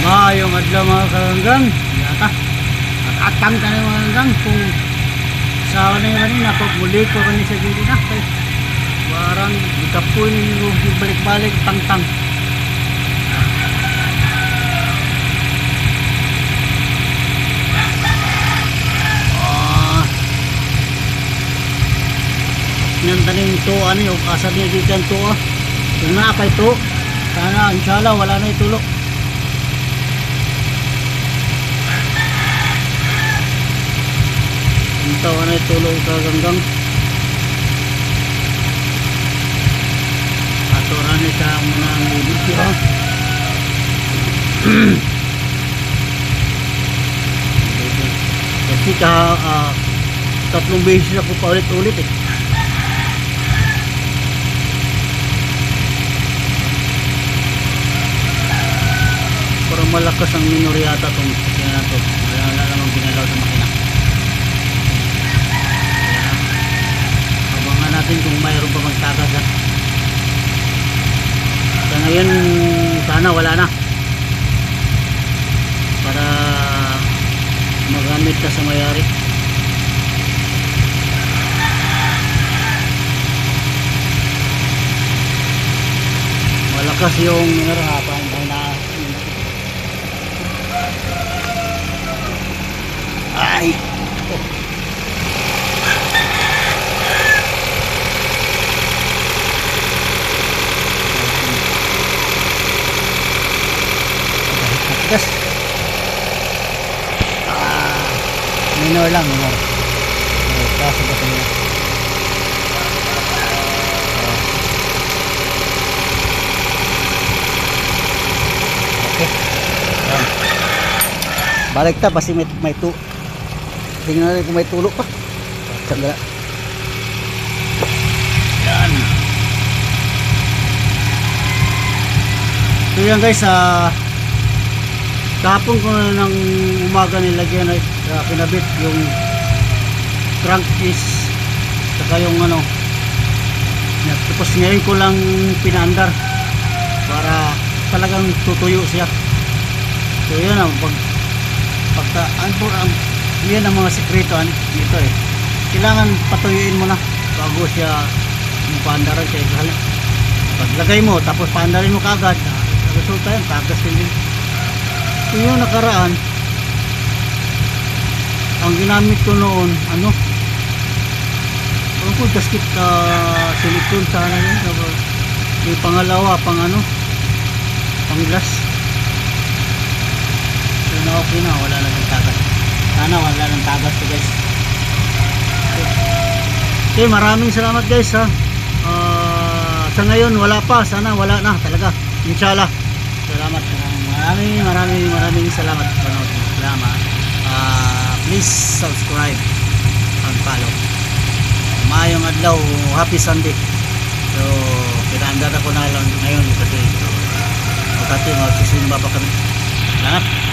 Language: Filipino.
Mayong adlaw mga kaganggang. Yata. At atang ka na mga kaganggang. Kung sa na yung kanina, pag muli ko kanina sa dito na. Kaya parang ikapoy ninyo yung balik-balik tang-tang. Yan tanin to ano yung asad niya gikan to kung nakapay to sana inshallah wala na itulo. Ito na itulo kaganggang aturan ni sa muna ng video kasi tatlong beses ako pa ulit-ulit parang malakas ang minor yata itong makina na ito. Wala namang ginalaw sa makina. Kaya abangan natin kung mayroon pa magtagas kaya ngayon sana wala na para magamit ka sa mayari. Malakas yung minor hapa na ay gas minor lang minor kaso ba niya okay balik ta kasi may tingnan natin kung may tulo pa. Sandala. Yan. So yan guys, kahapon ko ng umaga nilagyan ay pinabit yung crankcase saka yung ano. Tapos ngayon ko lang pinaandar para talagang tutuyo siya. So yan pagka yan ang mga sekreto dito kailangan patuyuin mo na bago siya paandaran kaya paglagay mo tapos paandarin mo kagad resulta yan tagas din so yung nakaraan ang ginamit ko noon gasket silicone sana yun yung pangalawa pang glass so na okay na wala lang tagas. Sana wala ng tagas to guys. Okay, maraming salamat guys sa ngayon wala pa, sana wala na talaga inshallah. Salamat, maraming salamat panood. Salamat. Please subscribe and follow. Mayong adlaw, happy Sunday. So pinaandar ako na lang ngayon kasi magsisimba pa kami. Salamat.